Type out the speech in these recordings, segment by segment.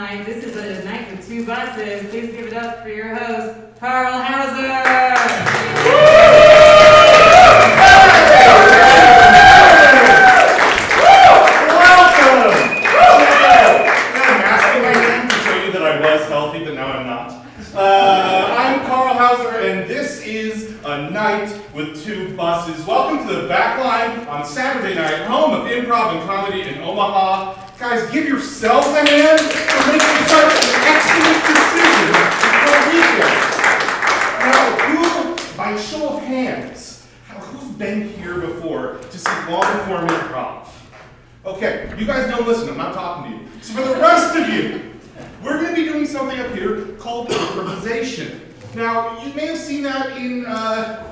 tonight. This is a night with two buses. Please give it up for your host, Carl Hauser. With two buses. Welcome to the Backline on Saturday night, home of improv and comedy in Omaha. Guys, give yourselves a hand for making such an excellent decision for a weekend. Now, by show of hands, who's been here before to see long-form improv? Okay, you guys don't listen, I'm not talking to you. So for the rest of you, we're going to be doing something up here called improvisation. Now, you may have seen that in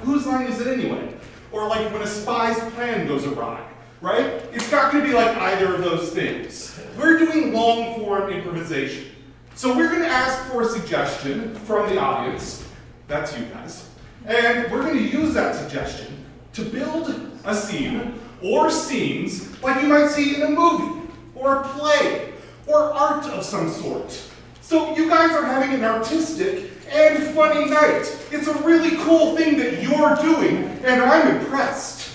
Whose Line Is It Anyway? Or like when a spy's plan goes awry, right? It's not going to be like either of those things. We're doing long-form improvisation. So we're going to ask for a suggestion from the audience, that's you guys, and we're going to use that suggestion to build a scene or scenes like you might see in a movie or a play or art of some sort. So you guys are having an artistic and funny night. It's a really cool thing that you're doing, and I'm impressed.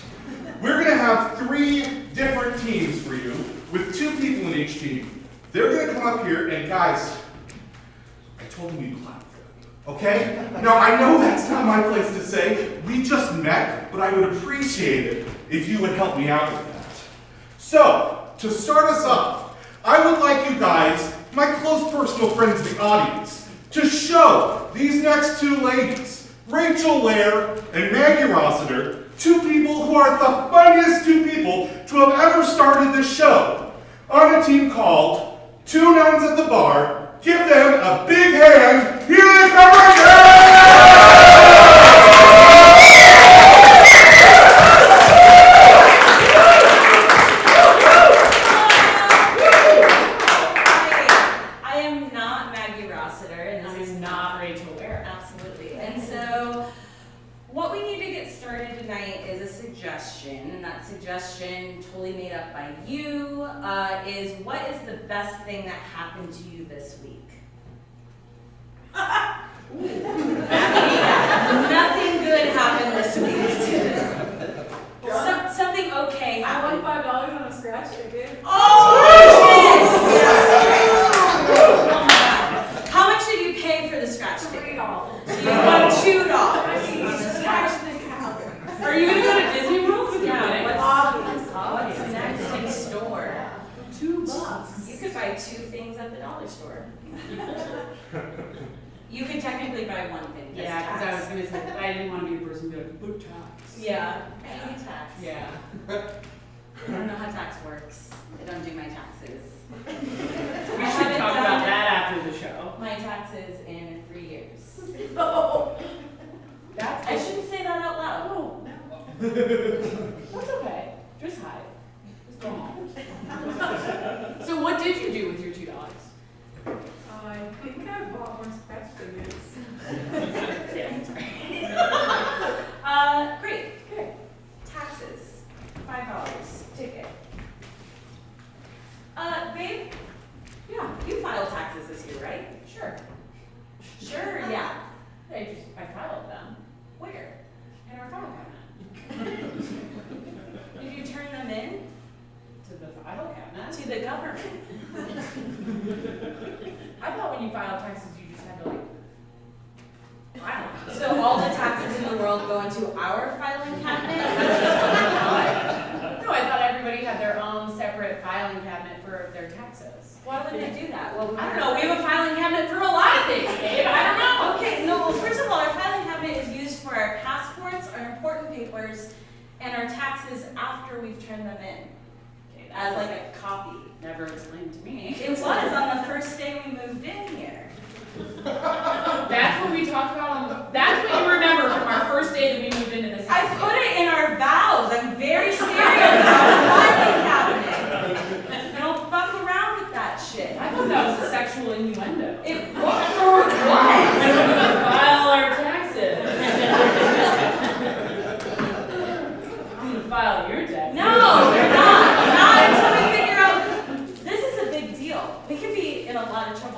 We're gonna have 3 different teams for you, with 2 people in each team. They're gonna come up here, and guys, I told them you'd clap for them, okay? Now, I know that's not my place to say. We just met, but I would appreciate it if you would help me out with that. So, to start us off, I would like you guys, my close personal friends in the audience, to show these next 2 ladies, Rachel Lair and Maggie Rossiter, 2 people who are the funniest 2 people to have ever started this show, on a team called Two Nuns at the Bar. Give them a big hand. Here they come right now! Suggestion totally made up by you is what is the best thing that happened to you this week? Nothing good happened this week. Something okay happened. I won $5 on a scratch ticket. Oh, shit! How much did you pay for the scratch ticket? $3. So you won $2. Are you gonna go to Disney World? Yeah. What's next in store? $2. You could buy 2 things at the dollar store. You could technically buy 1 thing. Yeah, because I was gonna say I didn't want to be the person who would be like, book tax. Yeah. Pay tax. Yeah. I don't know how tax works. I don't do my taxes. We should talk about that after the show. My taxes in 3 years. Oh. I shouldn't say that out loud. Oh. That's okay. Just hide. Just go home. So what did you do with your $2? I think I bought more scratch tickets. Great. Good. Taxes. $5. Ticket. Babe? Yeah, you filed taxes this year, right? Sure. Sure, yeah. I filed them Where? in our file cabinet. Did you turn them in? To the file cabinet. To the government. I thought when you filed taxes, you just had to file them. So all the taxes in the world go into our filing cabinet? No, I thought everybody had their own separate filing cabinet for their taxes. Why would they do that? Well, I don't know. We have a filing cabinet for a lot of things, Dave. I don't know. Okay, no, well, first of all, our filing cabinet is used for our passports, our important papers, and our taxes after we've turned them in. Okay, As like a copy. never explained to me. It was on the first day we moved in here. That's what we talked about that's what you remember from our first day that we moved into this I house. put it in our vows. I'm very serious about the filing cabinet. I don't fuck around with that shit. I thought that was a sexual innuendo. It was. We're gonna file our taxes. I'm gonna file your taxes. No, they're not. Not until we figure out. This is a big deal. We could be in a lot of trouble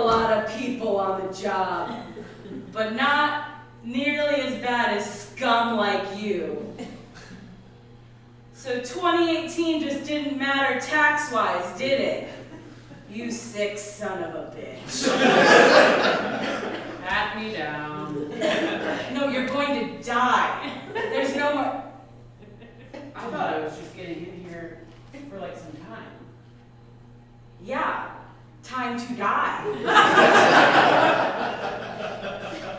lot of people on the job, but not nearly as bad as scum like you. So 2018 just didn't matter tax-wise, did it? You sick son of a bitch. Pat me down. No, you're going to die. There's no more. I thought I was just getting in here for like some time. Yeah, time to die.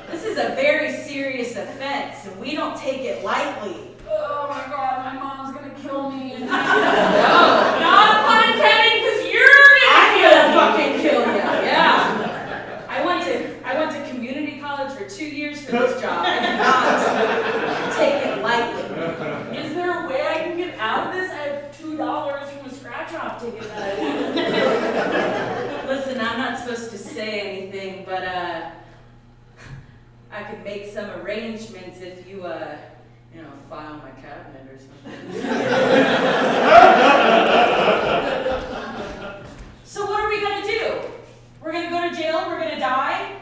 This is a very serious offense, and we don't take it lightly. Oh my god, my mom's gonna kill me. No, Not pun intended, because you're I'm gonna gonna fucking kill you. Yeah. I went to community college for 2 years for this job. I did not take it lightly. Is there a way I can get out of this? I have $2 from a scratch-off ticket that I won. Listen, I'm not supposed to say anything, but I could make some arrangements if you file my cabinet or something. So what are we gonna do? We're gonna go to jail, we're gonna die,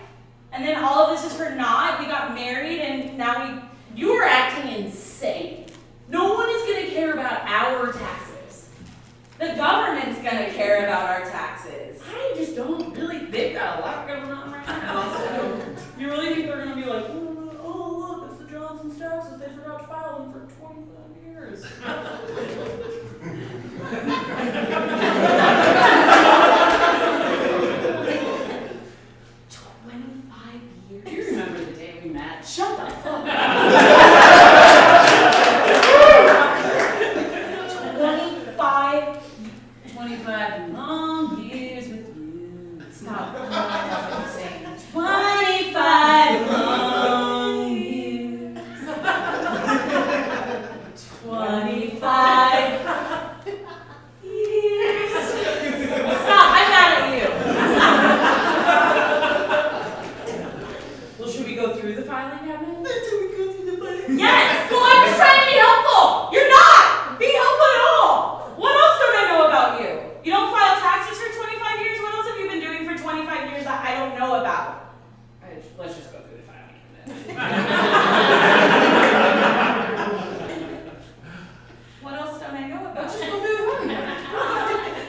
and then all of this is for naught? We got married and now You are acting insane. No one is gonna care about our taxes. the government's gonna care about our taxes. I just don't really think got a lot going on right now. So you really think they're gonna be like, oh look, it's the Johnson's taxes. They forgot to file them for 25 years. 25 years? Do you remember the day we met? Shut the fuck up. 25 long years with you. Stop. 25 long years. 25 years. Stop, I'm mad at Well, should we go through the filing cabinet? you. Yes! Well, I'm just trying to be helpful! You're not being helpful at all! What else don't I know about you? You don't file taxes for 25 years? What else have you been doing for 25 years that I don't know about? Let's just go through the filing cabinet. What else don't I know about? Let's just go through the filing cabinet.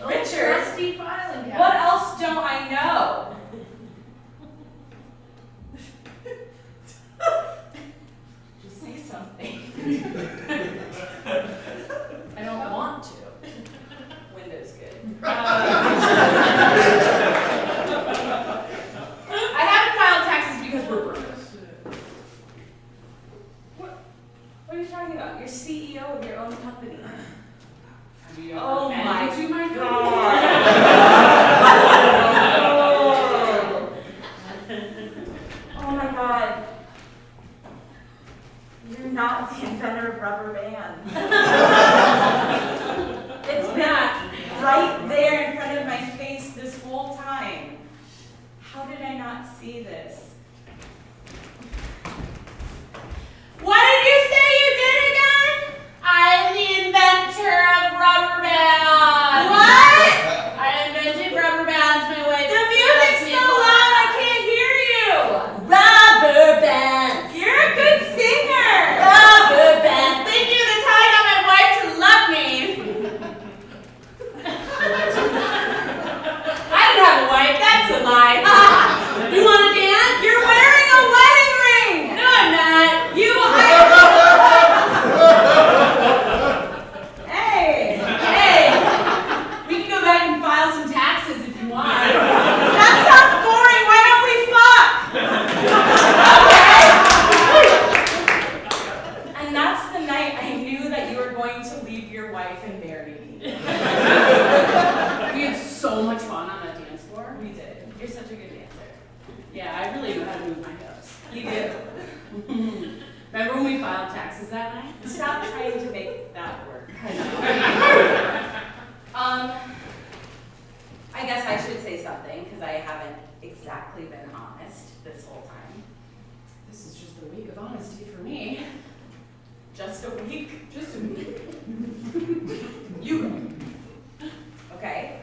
Richard, Trusty filing cabinet. what else don't I know? Just say something. I don't want to. Window's good. I haven't filed taxes because we're broke. What are you talking about? You're CEO of your own company. Have you Oh ever my been to my God. Oh my God. You're not the inventor of rubber bands. It's been right there in front of my face this whole time. How did I not see this? What did you say you did again? I'm the inventor of rubber bands. What? I invented rubber bands. My wife. The music's so loud I can't hear you. Rubber bands. You're a good singer. Rubber bands. Thank you. That's how I got my wife to love me. I didn't have a wife. That's a lie. You want to dance? You're wearing a wedding ring. No, I'm not. Hey, Hey, we can go back and file some taxes if you want. that sounds boring. Why don't we fuck? And that's the night I knew that you were going to leave your wife and marry me. We had so much fun on that dance floor. We did. You're such a good dancer. Yeah, I really know how to move my hips. You do. Remember when we filed taxes that night? Stop trying to make that work. I know. I guess I should say something because I haven't exactly been honest this whole time. This is just a week of honesty for me. Just a week. Just a week. You go. Okay.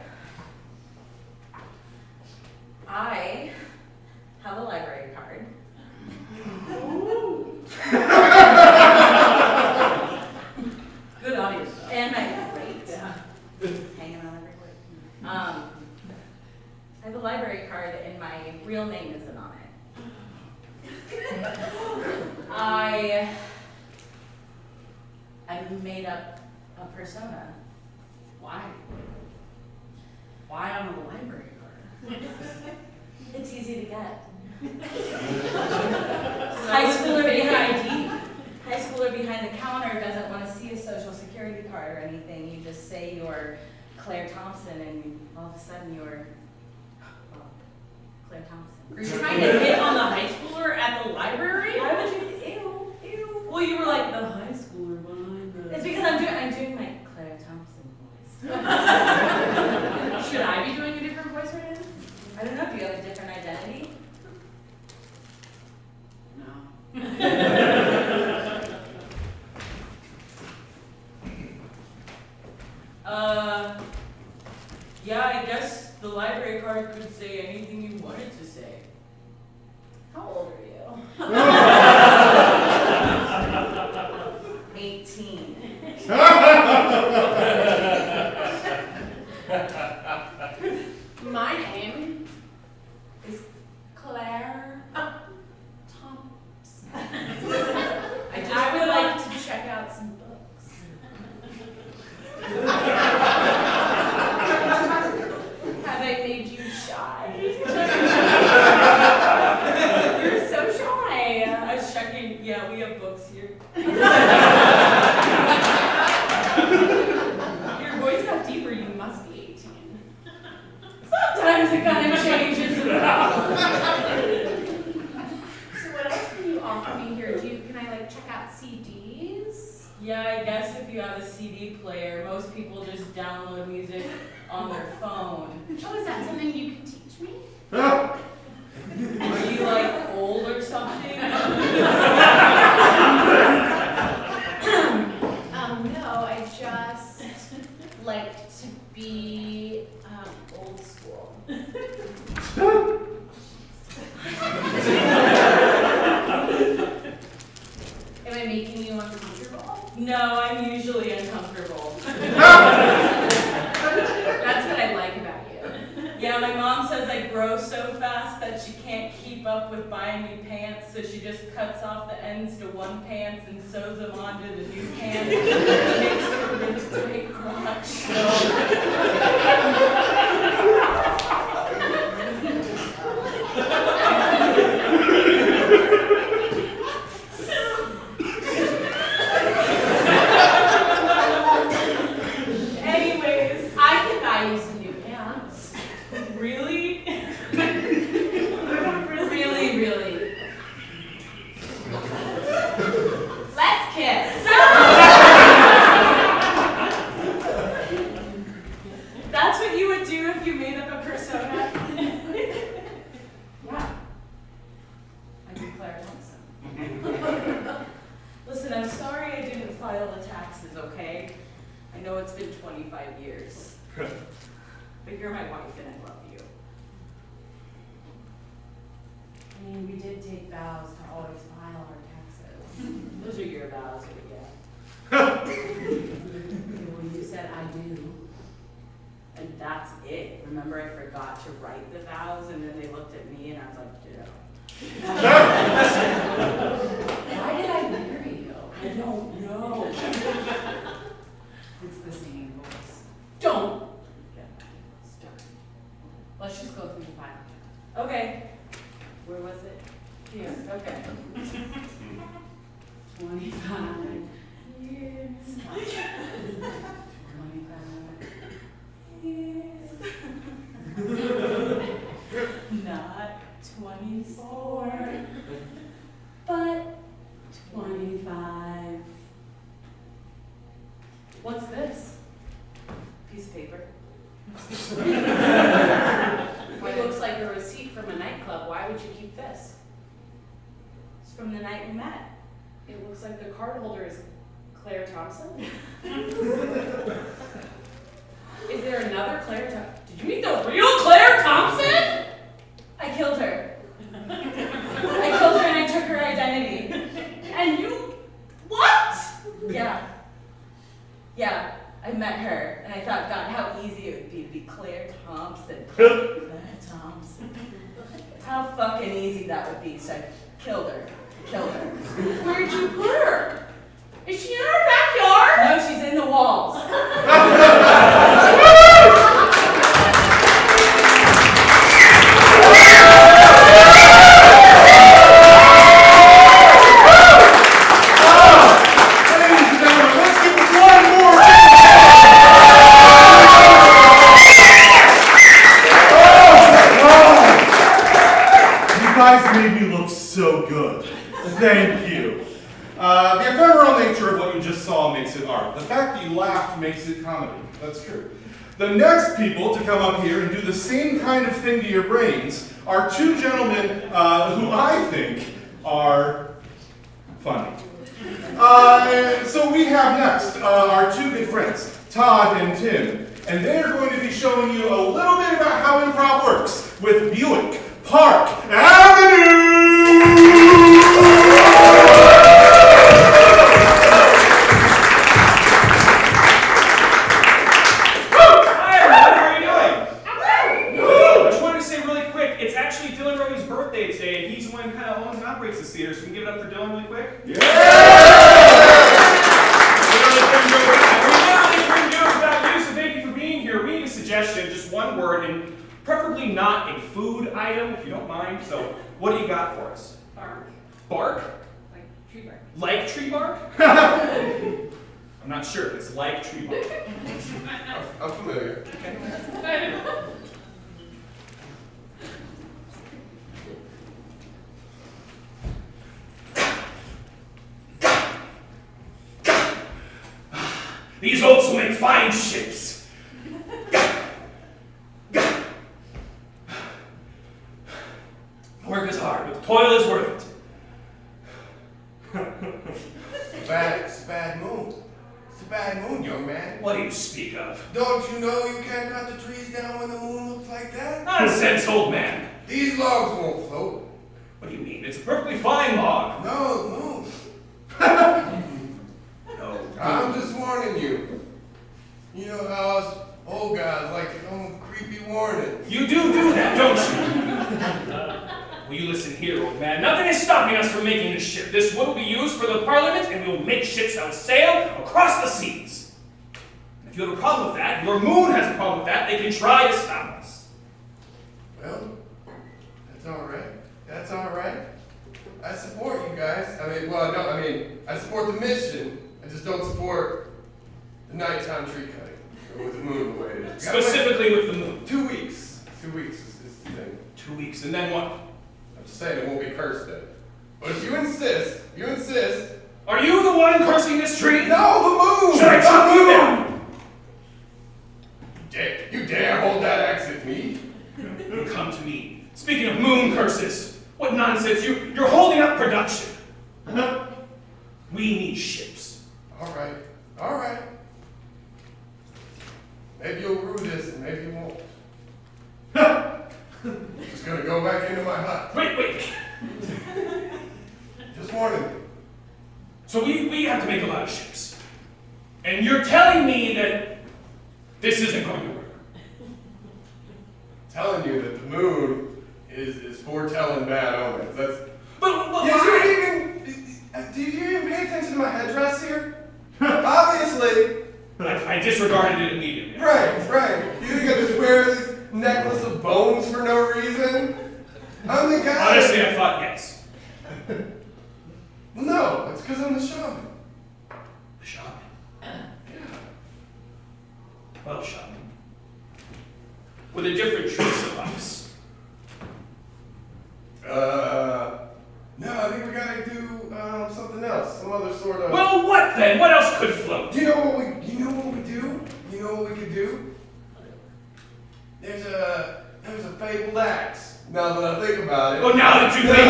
library card and my real name isn't on it. I made up a persona. Why? Why on a library card? It's easy to get. High schooler High schooler behind the counter doesn't want to see a social security card or anything. You just say you're Claire Thompson and all of a sudden you're, well, Claire Thompson. Are you trying to hit on the high schooler at the library? Why would you, ew. Well, you were like the high schooler behind the... It's because I'm doing my Claire Thompson voice. Should I be doing a different voice right now? I don't know, do you have a different identity? No. Yeah, I guess the library card could say anything you wanted to say. How old are you? 18. My name Is Claire Thompson. I I would like to check out some books. Have I made you shy? You're so shy. I was checking, yeah, we have books here. Your voice got deeper. You must be 18. Sometimes it kind of changes. So what else can you offer me here? Can I like check out CDs? Yeah, I guess if you have a CD player, most people just download music on their phone. Oh, is that something you can teach me? Are you like old or something? No, I just like to be old school. Am I making you uncomfortable? No, I'm usually uncomfortable. That's what I like about you. Yeah, my mom says I grow so fast that she can't keep up with buying me pants, so she just cuts off the ends to one pants and sews them onto the new pants. It makes for a really straight crotch. Anyways, I can buy you some new pants. Really? Really. Let's kiss. That's what you would do if you made up a persona? Yeah. I'm Claire Thompson. Listen, I'm sorry I didn't file the taxes, okay? I know it's been 25 years. But you're my wife and I love you. I mean, we did take vows to always file our taxes. Those are your vows, but yeah. Well, you said I do. And that's it. Remember, I forgot to write the vows, and then they looked at me, and I was like, yeah. Why did I marry you? I don't know. It's the singing voice. Don't. Stop. Let's just go through the file. Okay. Where was it? Here. Okay. 25 years. 25 years. Not 24, but 25. What's this? Piece of paper. It looks like a receipt from a nightclub. Why would you keep this? It's from the night we met. It looks like the card holder is Claire Thompson. Is there another Claire Thompson? Did you meet the real Claire Thompson? I killed her. I killed her and I took her identity. And you, what? Yeah. Yeah, I met her and I thought, God, how easy it would be to be Claire Thompson. Claire Thompson. fucking easy that would be, so I killed her. Where'd you put her? Is she in our backyard? No, she's in the walls. Ladies and gentlemen, let's give it one more. You guys made me look so good. Thank you. The ephemeral nature of what you just saw makes it art. The fact that you laughed makes it comedy. That's true. The next people to come up here and do the same kind of thing to your brains are two gentlemen who I think are funny. So we have next our two good friends, Todd and Tim, and they're going to be showing you a little bit about how improv works with Buick Park Avenue! Theater, so we can give it up for Dylan really quick. Yeah! We couldn't do it without you, so thank you for being here. We need a suggestion, just one word, and preferably not a food item, if you don't mind. So, what do you got for us? Bark. Bark? Like tree bark. Like tree bark? I'm not sure. It's like tree bark. I'm familiar. These oats will make fine ships. Work is hard, but the toil is worth It's a bad moon. It's a bad moon, young man. it. What do you speak of? Don't you know you can't cut the trees down when the moon looks like that? Nonsense, old man. These logs won't float. What do you mean? It's a perfectly fine log. No. No. I'm just warning you. You know how us old guys like to come with creepy warnings. You do that, don't you? Will you listen here, old man? Nothing is stopping us from making this ship. This wood will be used for the Parliament, and we will make ships that will sail across the seas. If you have a problem with that, your moon has a problem with that, they can try to stop us. Well, that's all right. I support you guys. I support the mission. I just don't support the nighttime tree cutting with the moon the way it is. Specifically with the moon. 2 weeks. 2 weeks is the thing. 2 weeks, and then what? I'm just saying it won't be cursed then. But if you insist. Are you the one cursing this tree? No, the moon! Should I chop you down? You dare hold that axe at me? You come to me. Speaking of moon curses, what nonsense. You're holding up production. We need ships. All right. Maybe you'll rue this and maybe you won't. Just gonna go back into my hut. Wait. Just warning you. So we have to make a lot of ships. And you're telling me that this isn't going to work. Telling you that the moon is foretelling bad omens. That's. But Did you even pay attention to my headdress here? Obviously. I disregarded it immediately. Right. You think I just wear this necklace of bones for no reason? I'm the guy. Honestly, I thought yes. No, it's because I'm the shaman. The shaman. Yeah. Well, shaman. With a different tree suffice. No, I think we gotta do something else, some other sort of. Well, what then? What else could float? You know what we do? You know what we could do? There's a fabled axe. Now that I think about it. Oh, now that you think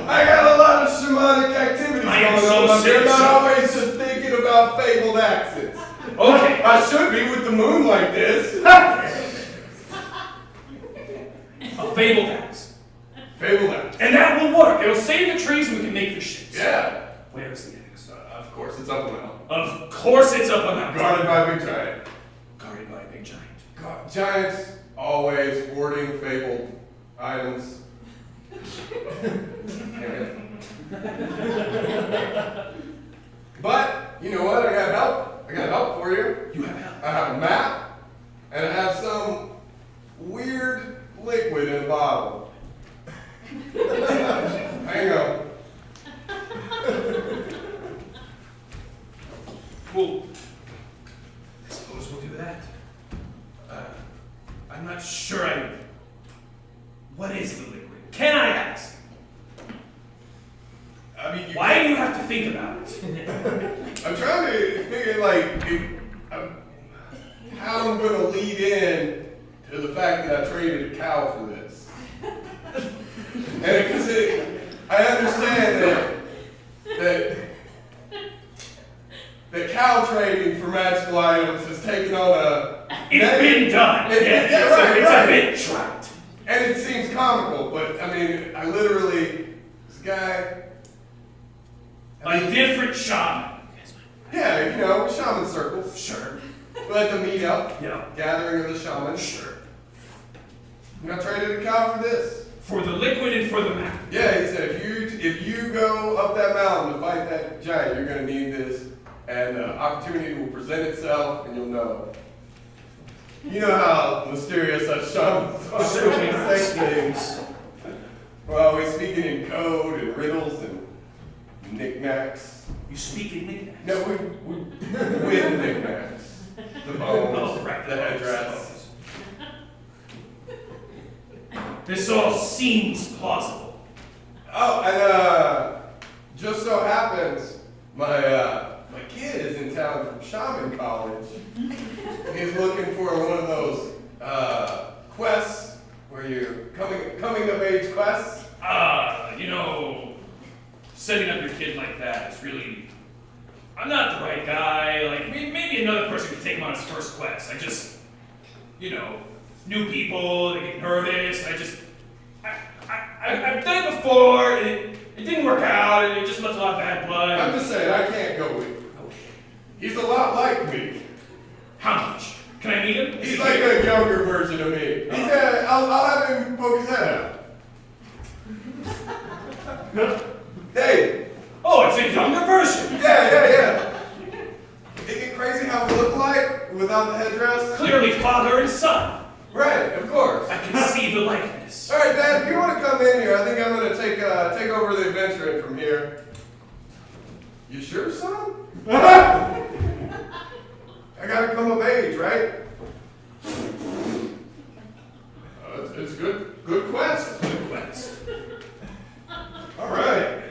I got a lot of shamanic activities I am going so on. I'm serious. not always just thinking about fabled axes. Okay. I should be with the moon like this. A fabled axe. Fabled axe. And that will work. It'll save the trees and we can make the ships. Yeah. Where's the axe? Of course, it's up a mountain. Of course it's up a mountain. Guarded by a big giant. Guarded by a big giant. Giants always hoarding fabled items. But, you know what? I got help. I got help for you. You have help. I have a map, and I have some weird liquid in a bottle. Hang on. Well, I suppose we'll do that. I'm not sure What is the liquid? Can I ask? I mean, Why do you have to think about it? I'm trying to figure, like, how I'm going to lead in to the fact that I traded a cow for this. And because I understand that cow trading for magical items has taken on a... It's been done. It's a bit trite. And it seems comical, but I mean, I literally, this guy... A different shaman. Yeah, you know, shaman circles. Sure. We like to meet up. Yeah. Gathering of the shamans. Sure. You know, I traded a cow for this. For the liquid and for the map. Yeah, he said if you go up that mountain to fight that giant, you're gonna need this, and opportunity will present itself, and you'll know. You know how mysterious us shamans are. Certainly not. Say things. Well, we're speaking in code and riddles and knickknacks. You speak in knickknacks. No, we with knickknacks. The bones, Oh, right, the the bones, headdress. This all seems plausible. Oh, and just so happens, my kid is in town from Shaman College. He's looking for one of those quests where you're coming of age quests. You know, setting up your kid like that is really... I'm not the right guy. Like, maybe another person could take him on his first quest. I just, you know, new people, they get nervous. I've done it before, and it didn't work out, and it just left a lot of bad blood. I'm just saying, I can't go with you. He's a lot like me. How much? Can I meet him? He's like a younger version of me. I'll have him poke his head out. Hey! Oh, it's a younger version. Yeah. Isn't it crazy how we look alike without the headdress? Clearly father and son. Right, of course. I can see the likeness. All right, Dad, if you want to come in here, I think I'm going to take over the adventure from here. You sure, son? I got to come of age, right? It's good quest. Good quest. All right.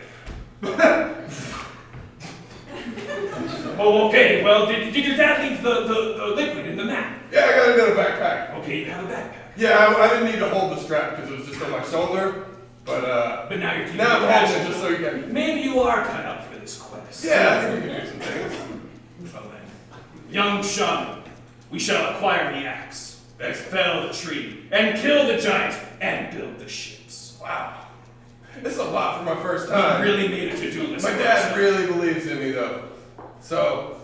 Oh, okay. Well, did your dad leave the liquid in the map? Yeah, I got it in a backpack. Okay, you have a backpack. Yeah, I didn't need to hold the strap because it was just on my shoulder. But But now you're keeping now I'm it holding it just so you can. Maybe you are cut out for this quest. Yeah, I think we can do some things. Well then, young shaman, we shall acquire the axe, fell the tree, and kill the giant, and build the ships. Wow. This is a lot for my first We time. really made a to-do list. My for dad ourselves. really believes in me, though. So,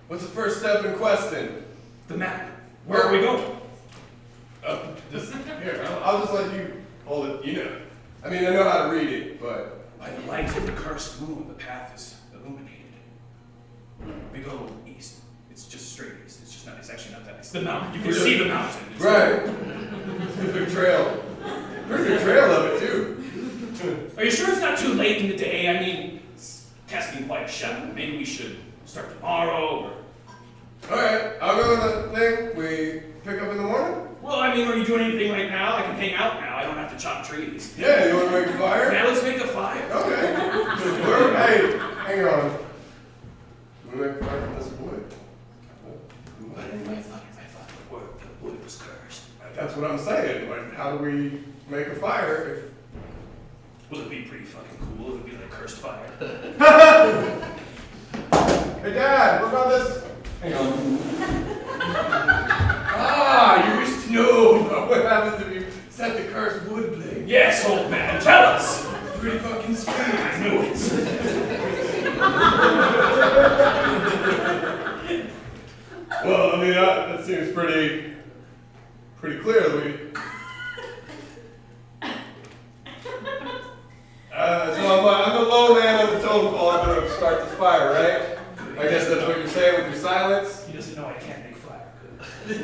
what's the first step in questing? The map. Where are we going? Just here. I'll just let you hold it. You know. I mean, I know how to read it, but By the light of the cursed moon, the path is illuminated. We go east. It's just straight east. It's actually not that. It's the mountain. You can see the mountain. It's right. It's a big trail. There's a trail of it too. Are you sure it's not too late in the day? I mean, it's casting quite a shadow. Maybe we should start tomorrow, or... All right. I'll go on the thing. We pick up in the morning. Well, I mean, are you doing anything right now? I can hang out now. I don't have to chop trees. Yeah. You want to make a fire? Now let's make a fire. Okay. Hey, hang on. We make a fire from this wood. But I thought the wood was cursed. That's what I'm saying. Like, how do we make a fire Well, it'd be pretty fucking cool. It would be like cursed fire. Hey, Dad, what about this? Hang on. You wish to know what happens if you set the cursed wood blade. Yes, old man, tell us. Pretty fucking sweet. I knew it. Well, I mean, that seems pretty clear that we... fire, right? I guess that's what you're saying with your silence. He doesn't know I can't make fire. Good.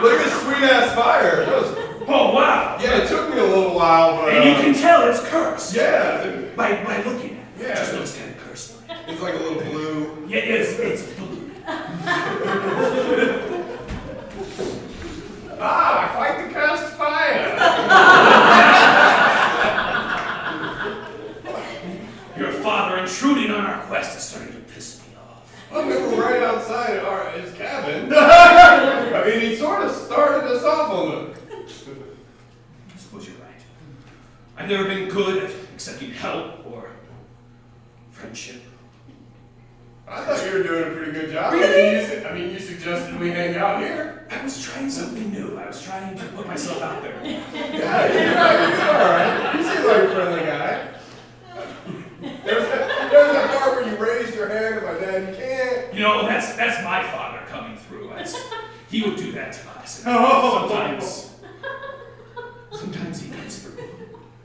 Look at this sweet ass fire. That was, Oh, wow. yeah, it took me a little while, but And you can tell it's cursed. yeah, By looking at it. Yeah. It just looks kind of cursed. it's like a little blue. Yeah, it's blue. Ah, I like to cast fire. Your father intruding on our quest is starting to piss me off. Well, we were right outside his cabin. I mean, he sort of started us off on the. I suppose you're right. I've never been good at accepting help or friendship. I thought you were doing a pretty good job. Really? I mean, you suggested we hang out here. I was trying something new. I was trying to put myself out there. Yeah, you're all right. You seem like a friendly guy. There's that part where you raised your hand and my dad, you can't. You know, that's my father coming through. He would do that to us. And sometimes he comes through.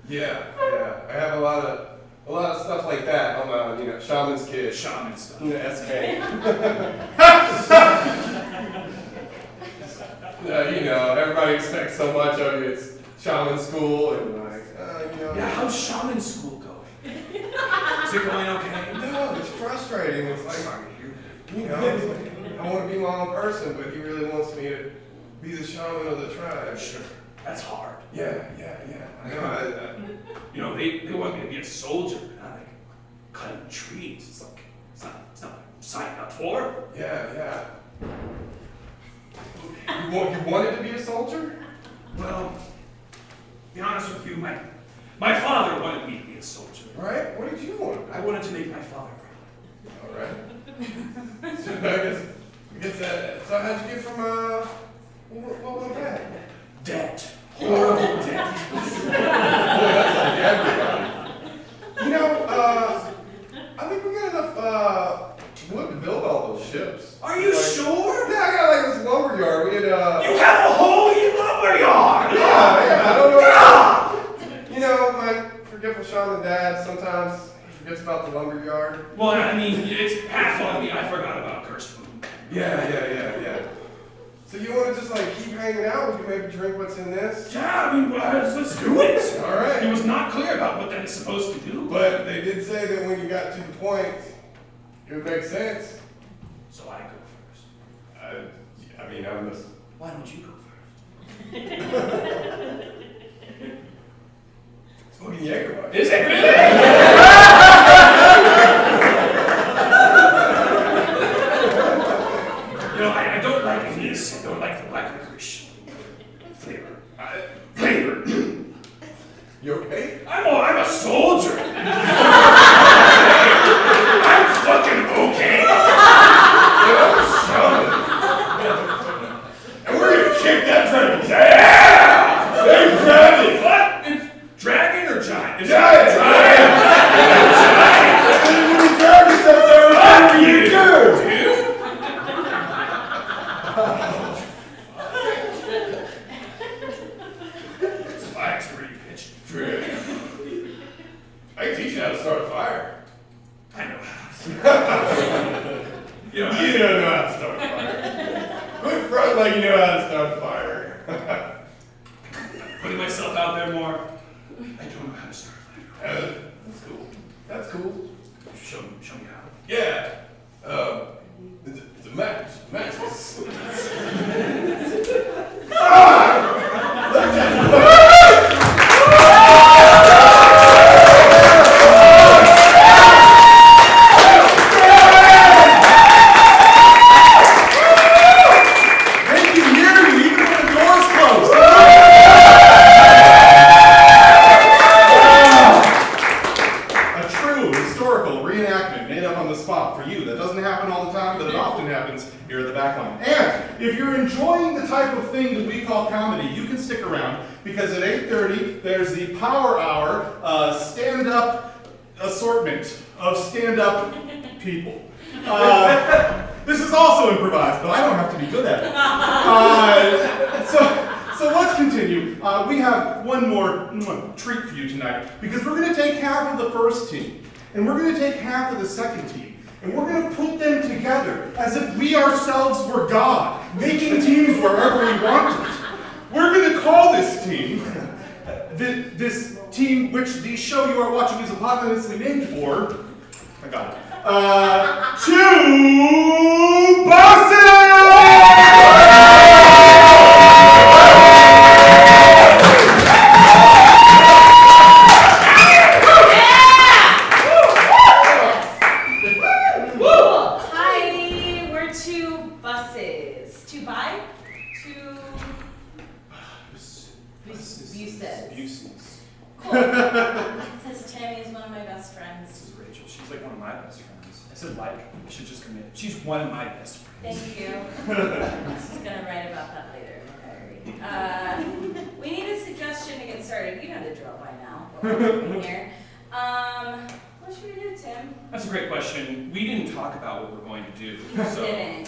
Yeah. I have a lot of stuff like that on my, shaman's kid. Shaman stuff. SK. Everybody expects so much of you. It's shaman school and Yeah, how's shaman school going? Is it going okay? No, it's frustrating. It's like, Sorry to hear that. it's like, I want to be my own person, but he really wants me to be the shaman of the tribe. Sure, that's hard. Yeah. I know. You know, they want me to be a soldier, not like cutting trees. It's not what I'm signed up for. Yeah. You wanted to be a soldier? Well, to be honest with you, my father wanted me to be a soldier. Right? What did you want? I wanted to make my father proud. All right. So I guess that. So how'd you get from what was that? Debt. Horrible debt. Boy, that's like everybody. I think we got enough wood to build all those ships. Are you Like- sure? Yeah, I got like this lumberyard. We had You have a holy lumberyard! Yeah, I don't know. My forgetful shaman dad sometimes he forgets about the lumberyard. Well, I mean, it's half on me. I forgot about cursed food. Yeah. So you want to just like keep hanging out? We can maybe drink what's in this. Yeah, I mean, let's do it. All right. He was not clear about what that is supposed to do. But they did say that when you got to the point, it would make sense. So I go first. I'm just. Why don't you go first? Smoking Jägermeister. Is it really? I don't like anise. I don't like the black licorice flavor. Flavor. You okay? I'm a soldier. I'm fucking okay. I'm a shaman. And we're gonna kick that dragon's ass. Hey, dragon. What? It's dragon or giant? It's Giant. Giant. Dragons up there. Fuck you, Dude. Spikes, where you pitch? I can teach you how to start a fire. I know how. You don't know how to start a fire. Good front like you know how to start a fire. Putting myself out there more. I don't know how to start a fire. That's cool. That's cool. Show me how. Yeah. It's a match. Matches. Thank you, hear me, even when the door's closed. A true historical reenactment made up on the spot for you. That doesn't happen all the time, but it often happens here at the Backline. And if you're enjoying the type of thing that we call comedy, you can stick around because at 8:30 there's the Power Hour stand-up assortment of stand-up people. This is also improvised, but I don't have to be good at it. So let's continue. We have one more treat for you tonight because we're going to take half of the first team and we're going to take half of the second team, and we're going to put them together as if we ourselves were God, making teams wherever we wanted. We're going to call this team, this team which the show you are watching is apoplectically named for, I got it, Two Bosses! Hi, we're two buses. To buy? Two buses. Cool. Says Tammy is one of my best This friends. is Rachel. She's like one of my best friends. I said like. I should just commit. She's one of my best friends. Thank you. I'm just gonna write about that later in the diary. We need a suggestion to get started. You know the drill by now. What we're doing here. What should we do, Tim? That's a great question. We didn't talk about what we're going to do. We So didn't.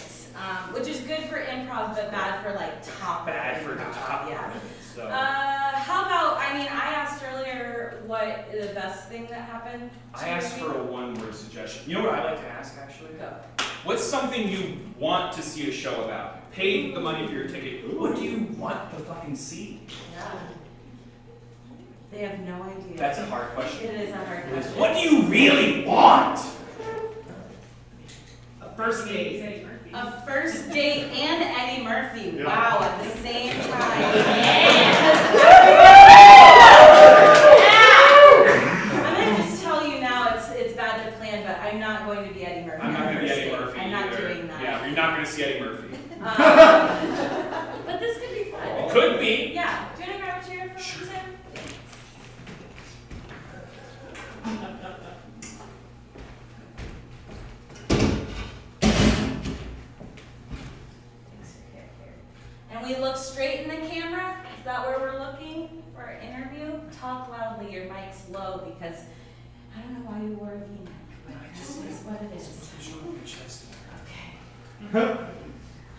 Which is good for improv, but bad for like top. bad for the improv, top Yeah. of it. So How about? I mean, I asked earlier what the best thing that happened. I asked for a one-word suggestion. You know what I like to ask actually? Go. What's something you want to see a show about? Pay the money for your ticket. What do you want to fucking see? Yeah. They have no idea. That's a hard question. It is a hard question. What do you really want? A first date. Eddie Murphy. A first date and Eddie Murphy. Yeah. Wow, at the same time. I'm gonna just tell you now, it's bad to plan, but I'm not going to be Eddie Murphy. I'm not on going to be first Eddie date. Murphy I'm not either. doing that. Yeah, you're not going to see Eddie Murphy. But this could be fun. Could be. Yeah. Do you want to grab a chair for me, Tim? And we look straight in the camera. Is that where we're looking for our interview? Talk loudly. Your mic's low because I don't know why you wore a V-neck. But this is what it is. Okay.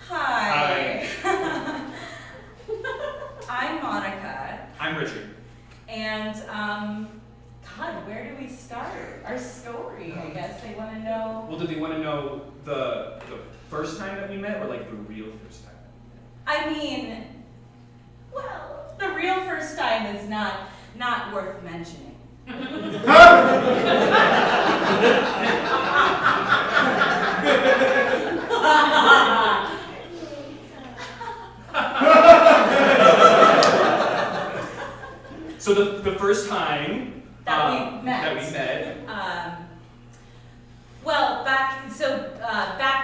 Hi. I'm Monica. I'm Richard. And God, where do we start? Our story, I guess. They want to know. Well, did they want to know the first time that we met or like the real first time? I mean, well, the real first time is not worth mentioning. So the first time That we met. Well, back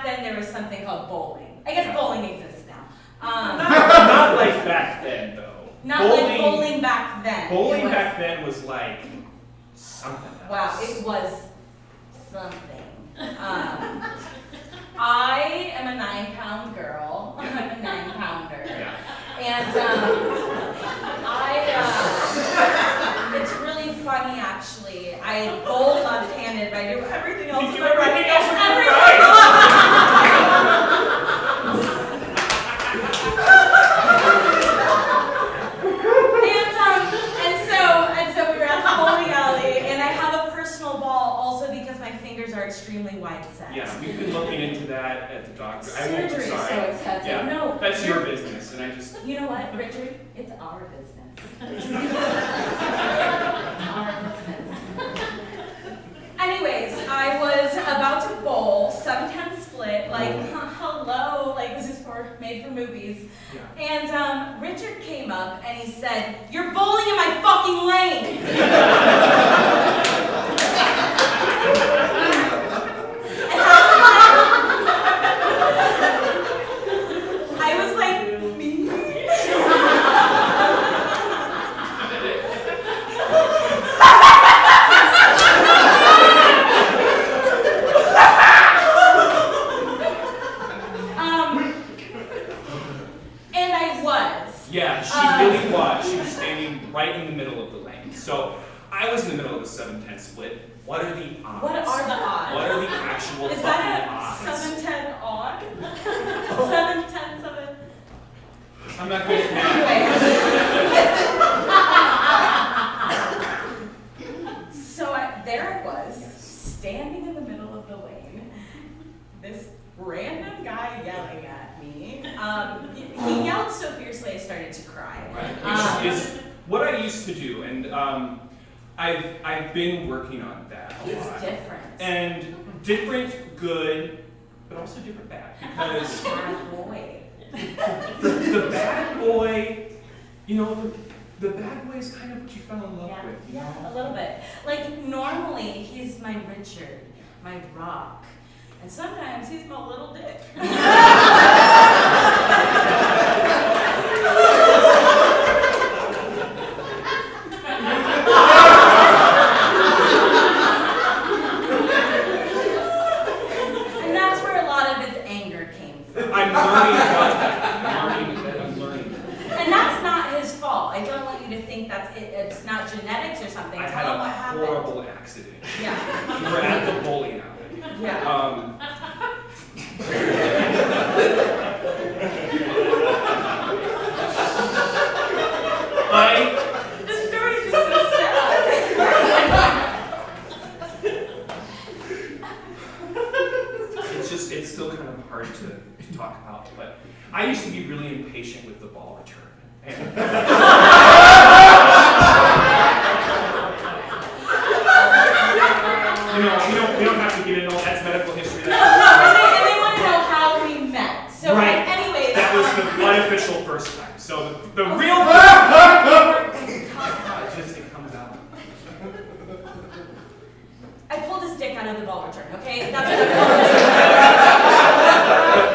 then there was something called bowling. I guess bowling exists now. Not like back then though. Not like bowling back then. Bowling It was- back then was like something else. Wow, it was something. I am a 9-pound girl. I'm a 9-pounder. Yeah. And it's really funny actually. I bowl left-handed, but I do everything else You with do my right everything else hand. with your Everything right. And so we were at the bowling alley, and I have a personal ball also because my fingers are extremely wide set. Yeah, we've been looking into that at the doctor. I won't. Surgery is Sorry. so expensive. Yeah, No, that's your business, and I just. You know what, Richard? It's our business. Our business. Anyways, I was about to bowl 7-10 split, like hello, like this is made for movies. Yeah. And Richard came up and he said, "You're bowling in my fucking lane." I was like, me? And I was. Yeah, she really was. She was standing right in the middle of the lane. So I was in the middle of the 7-10 split. What are the odds? What are the odds? What are the actual Is fucking that a odds? 7-10 odd? 7-10, 7. I'm not good at math. So there I was, started to cry. Right. Which is what I used to do, and I've been working on that a It's lot. different. And different good, but also different bad. Because Bad boy. the bad boy, you know, the bad boy is kind of what you fell in love Yeah, with, you yeah, know? a little bit. Like normally he's my Richard, my rock, and sometimes he's my little dick. And that's where a lot of his anger came from. I'm learning about that. I'm learning. And that's not his fault. I don't want you to think that's it. It's not genetics or something. I Tell had him a what happened. horrible accident. Yeah. We were at the bowling alley. Yeah. The story's just so sad. It's still kind of hard to talk about, but I used to be really impatient with the ball return. And we don't have to get into all that's medical history. And they want to know how we met. So, Right. anyways. That was the unofficial first time. So the real it comes out. I pulled his dick out of the ball return, okay? That's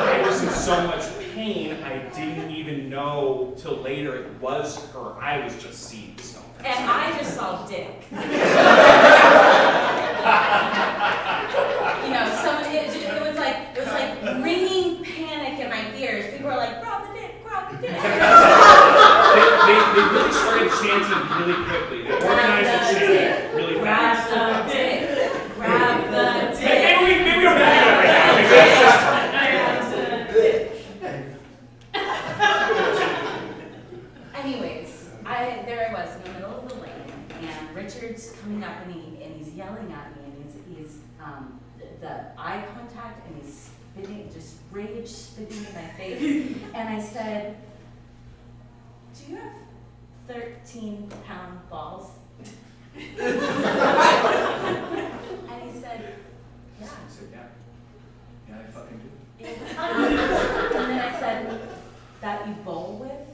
I was in so much pain, I didn't even know till later it was her. I was just seeing something. And I just saw dick. It was like ringing panic in my ears. People were like, grab the dick, grab the dick. They really started chanting really quickly. They organized the chant really fast. Grab the dick, grab the dick. Maybe we don't have to do that right now. Anyways, there I was in the middle of the lane, and Richard's coming up and he's yelling at me, and he's the eye contact, and he's spitting, just rage spitting in my face. And I said, "Do you have 13-pound balls?" And he said, "Yeah." I said, yeah. Yeah, I fucking do. And then I said, "That you bowl with?"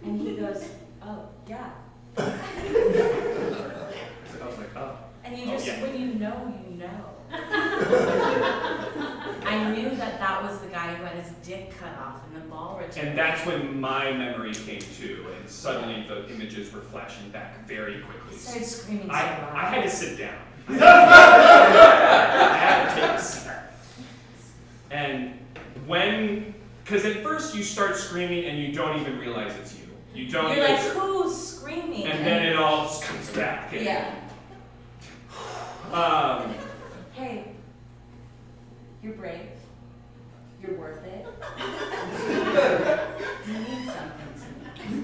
And he goes, "Oh, yeah." I was like, oh. And you Oh, just, yeah. when you know, you know. I knew that was the guy who had his dick cut off in the ball return. And that's when my memory came to, and suddenly the images were flashing back very quickly. I started screaming so I loud. had to sit down. I had to take a seat. And because at first you start screaming and you don't even realize it's you. You don't. You're like, who's screaming? And then it all just comes back. And, Yeah. Hey, you're brave. You're worth it. You need something to me.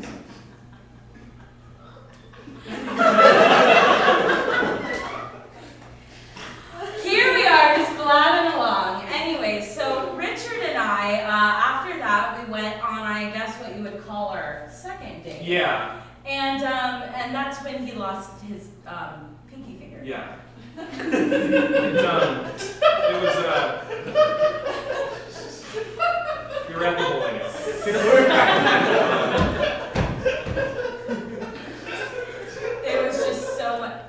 Here we are, just blabbing along. Anyway, so Richard and I, after that, we went on, I guess, what you would call our second date. Yeah. And that's when he lost his pinky finger. Yeah. It was we were at the bowling alley. There was just so much.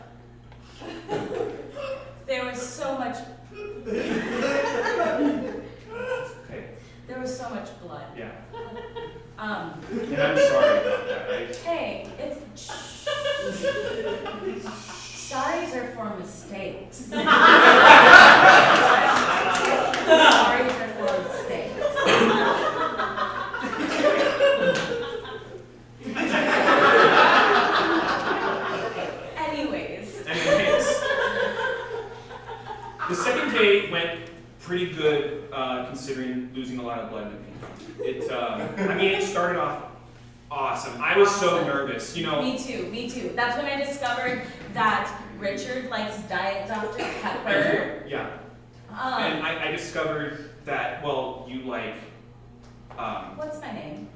There was so much. Okay. There was so much blood. Yeah. Um. And I'm sorry about that. Hey, it's. Sorries are for mistakes. Sorries are for mistakes. Anyways. The second date went pretty good, considering losing a lot of blood in the paint. It started off awesome. I was so nervous, you know. Me too. That's when I discovered that Richard likes Diet Dr. Pepper. Yeah. And I discovered that, well, you like, What's my name?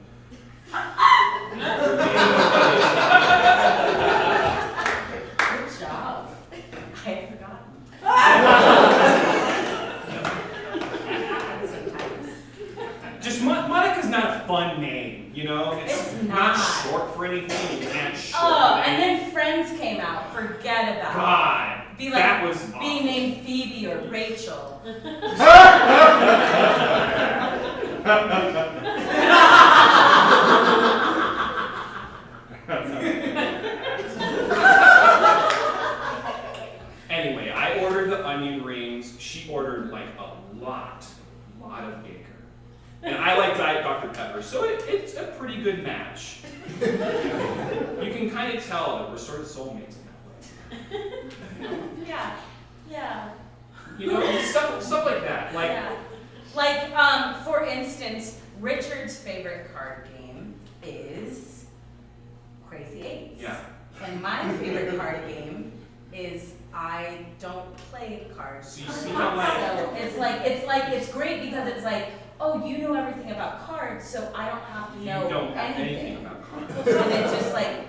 short for anything. You can't short. Oh, and then Friends came out. Forget about God, it. Be like that was being awful. named Phoebe or Rachel. Anyway, I ordered the onion rings. She ordered like a lot of Gaker. And I like Diet Dr. Pepper, so it's a pretty good match. You can kind of tell that we're sort of soulmates in that way. Yeah. You know, stuff like that. Like, Yeah. Like, for instance, Richard's favorite card game is Crazy Eights. yeah. And my favorite card game is I don't play cards. So you see how like So it's great because it's like, oh, you know everything about cards, so I don't have to you know don't have anything. anything about cards. And it just like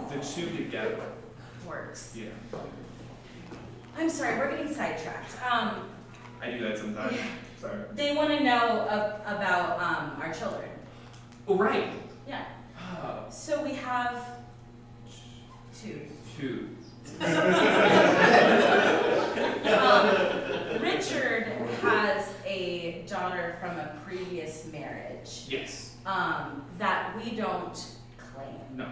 The two together. works. Yeah. I'm sorry, we're getting sidetracked. I do that sometimes. Sorry. They want to know about our children. Oh, right. Yeah. Uh, So we have two. two. Richard has a daughter from a previous marriage Yes. that we don't claim. No.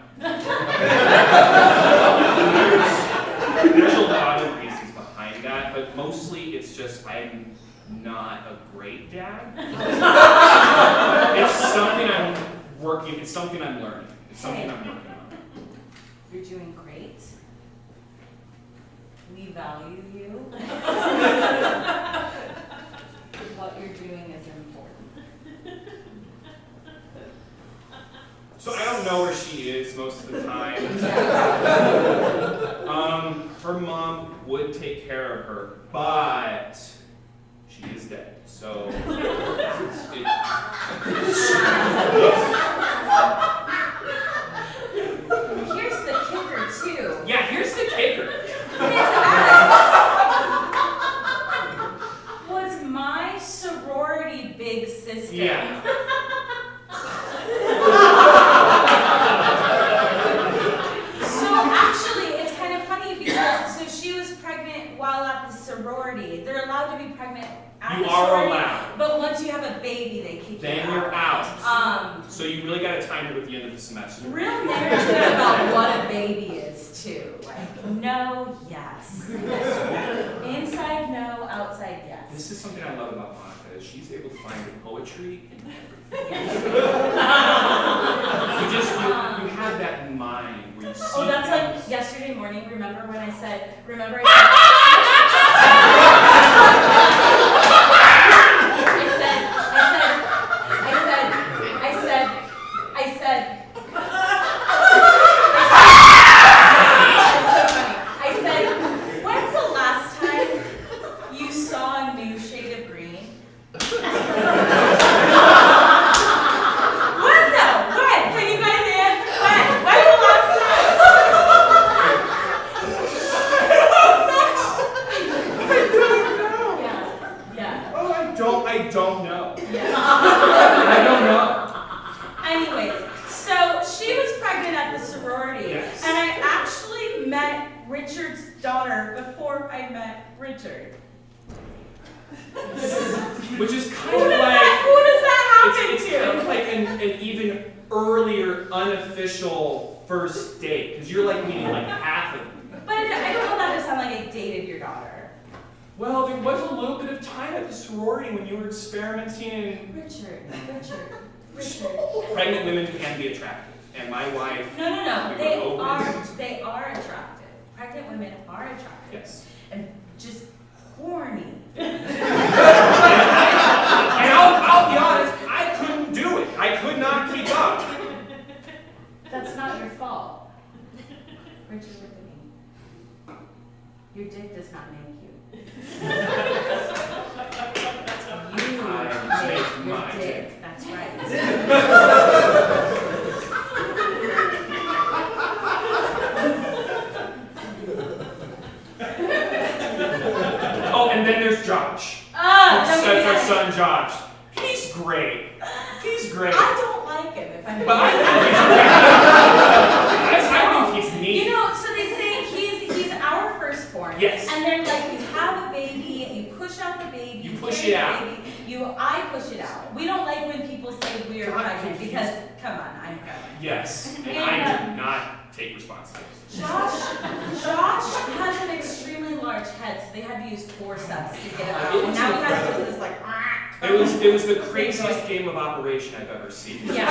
There's a lot of reasons behind that, but mostly it's just I'm not a great dad. It's something I'm working, it's something I'm learning. It's something I'm working on. You're doing great. We value you. What you're doing is important. So I don't know where she is most of the time. Her mom would take care of her, but she is dead. So Here's the kicker too. yeah, here's the kicker. His ex was my sorority big sister. Yeah. So actually, it's kind of funny because so she was pregnant while at the sorority. They're allowed to be pregnant at You the are sorority, allowed. but once you have a baby, they kick you Then out. you're out. Um, So you really got to time it with the end of the semester. real narrative about what a baby is too. Like no, yes. Inside no, outside yes. This is something I love about Monica, is she's able to find the poetry in Yes. you have that in mind where you see Oh, that's things. like yesterday morning. Remember when I said, I said, when's the last time you saw a new shade of green? When though? When? Can you guys answer? When? When's the last time? Yeah. Oh, I don't know. Yeah. I don't know. Anyways, so she was pregnant at the sorority, Yes. and I actually met Richard's daughter before I met Richard. Which is kind Who of does like that happen it's to? kind of like an even earlier unofficial first date because you're like meeting like half of them. But I don't want that to sound like I dated your daughter. Well, there was a little bit of time at the sorority when you were experimenting in Richard. pregnant women can be attractive, and my wife. No. We were open. They are attractive. Pregnant women are attractive. Yes. And just horny. And I'll be honest, I couldn't do it. I could not keep up. That's not your fault. Richard, look at me. Your dick does not make you. You I make make your my dick. That's right. Oh, and then there's Josh. Ah, That's our son, Josh. He's great. He's great. I don't like him if I'm But I think he's great. head, so they had to use forceps to get it out. And now he has just this like. It was the craziest game of operation I've ever seen. Yeah.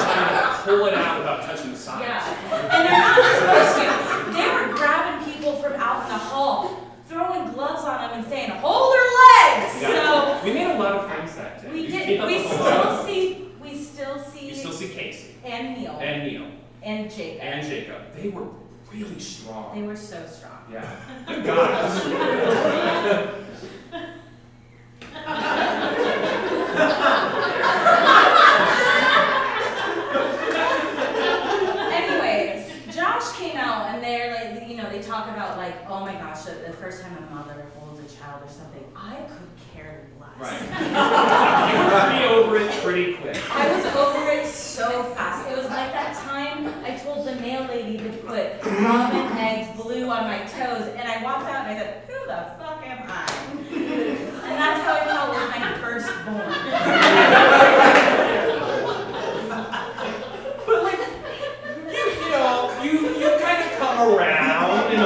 Trying to pull it out without touching the sides. Yeah. And they're not supposed to. They were grabbing people from out in the hall, throwing gloves on them and saying, "Hold their legs." Yeah. So we made a lot of friends that day. we did. came up We with a lot. still see. You still see Casey And Neil. and Neil And Jacob. and Jacob. They were really strong. They were so strong. Yeah. Good guys. Anyways, Josh came out and they're like, you know, they talk about like, oh my gosh, the first time a mother holds a child or something. I could care less. Right. You were pretty over it pretty quick. I was over it so fast. It was like that time I told the nail lady to put ramen eggs blue on my toes, and I walked out and I said, "Who the fuck am I?" And that's how I felt with my firstborn. But like, you kind of come around in a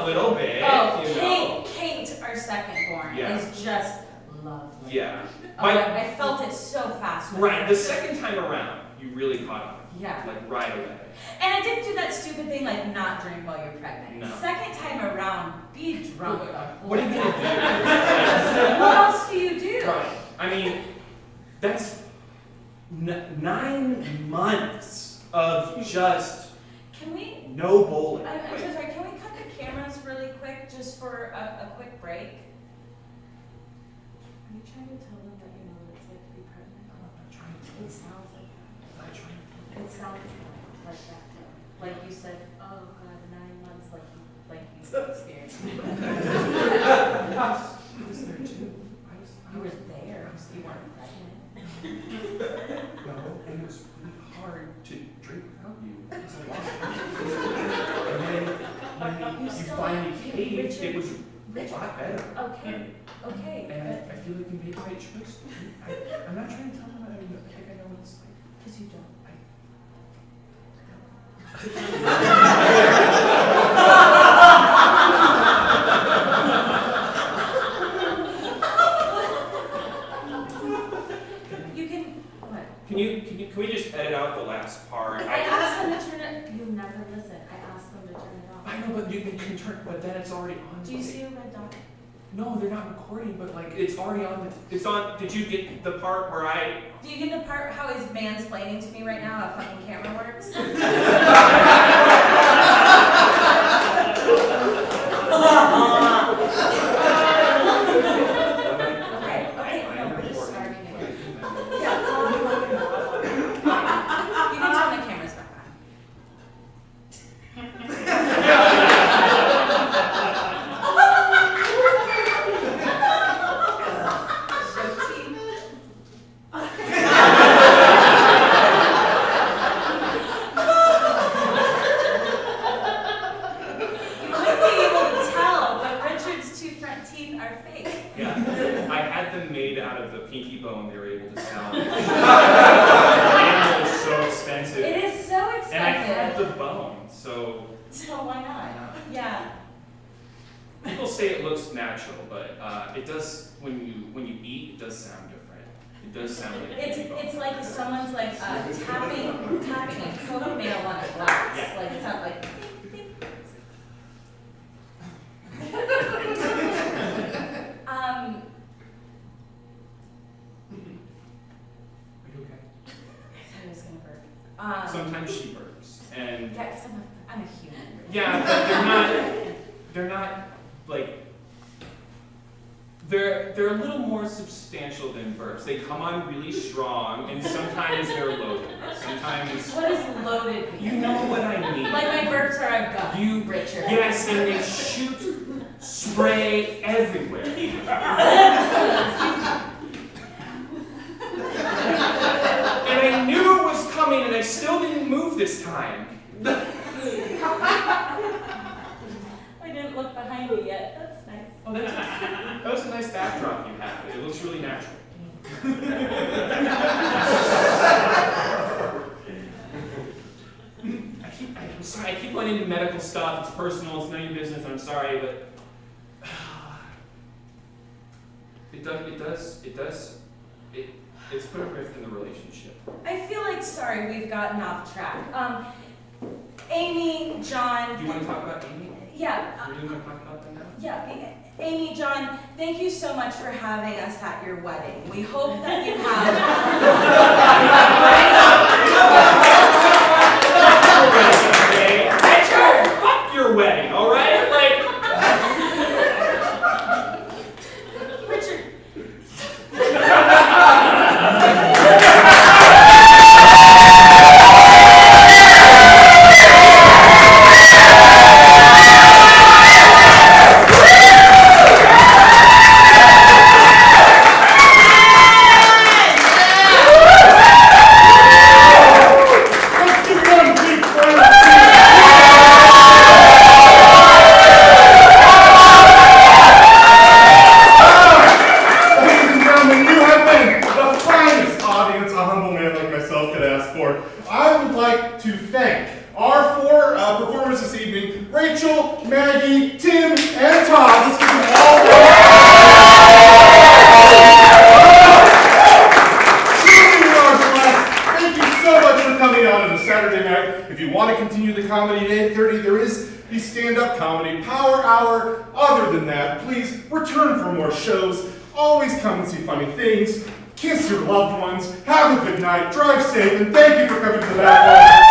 little bit. Oh, you know. Kate, our second-born, Yeah. is just lovely. Yeah. Oh, I felt it so fast. when I Right. The first- second time around, you really caught on. Yeah. Like right away. And I didn't do that stupid thing like not drink while you're pregnant. No. Second time around, be drunk. the What are you whole gonna time. do? What else do you do? Right. I mean, that's 9 months of just Can we? no bowling. I'm so sorry. Can we cut the cameras really quick just for a quick break? Are you trying to tell them that you know what it's like to be pregnant? It sounds like that. It sounds like that. Like you said, oh God, 9 months, like you experienced. I was there too. You were there, so you weren't pregnant. No, and it was really hard to drink without you. It was a lot. And then when you still finally have to, caved, Richard. it was a lot better. Okay, okay. And I feel like you made the right choice. I'm not trying to tell them I think I know what it's like. Because you don't. You can, what? Can we just edit out the last part? I asked them to turn it, you never listen. I asked them to turn it off. I know, but you can turn, but then it's already on. Do you see a red dot? No, they're not recording, but like it's already on. It's on. Did you get the part where I? Do you get the part how he's mansplaining to me right now how fucking camera works? Okay, no, we're just starting again. Yeah, call the fucking bottle. You can turn the cameras back on. You might be able to tell, but Richard's two front teeth are fake. Yeah, I had them made out of the pinky bone they were able to sell. And it was so expensive. It is so And I had expensive. the bone, so So why not? Yeah. people say it looks natural, but it does when you eat. It does sound different. It does sound like pinky bone. It's like someone's like tapping a toenail on a glass. Yeah. Like it's not like. Are you okay? I thought I was gonna burp. Sometimes she burps, and Yeah, 'cause I'm a human. yeah, but they're not like they're a little more substantial than burps. They come on really strong, and sometimes they're loaded. Sometimes What does loaded mean? you know what I mean. Like my burps are a gun. You- Richard. Yes, and they shoot spray everywhere. And I knew it was coming, and I still didn't move this time. I didn't look behind me yet. That's nice. Oh, that was a nice backdrop you have. It looks really natural. I I'm sorry, I keep going into medical stuff. It's personal, it's none of your business, I'm sorry, but it's put a rift in the relationship. I feel like, sorry, we've gotten off track. Amy, John. Do you want to talk about Amy? Yeah. Do you want to talk about them now? Yeah, Amy, John, thank you so much for having us at your wedding. We hope that you have. Richard, fuck your wedding, all right? Like, Richard. I would like to thank our four performers this evening: Rachel, Maggie, Tim, and Todd. Let's give them all Thank you so much for coming out on a Saturday night. If you want to continue the comedy at 8:30, there is the stand-up comedy Power Hour. Other than that, please return for more shows. Always come and see funny things. Kiss your loved ones. Have a good night. Drive safe, and thank you for coming to that one.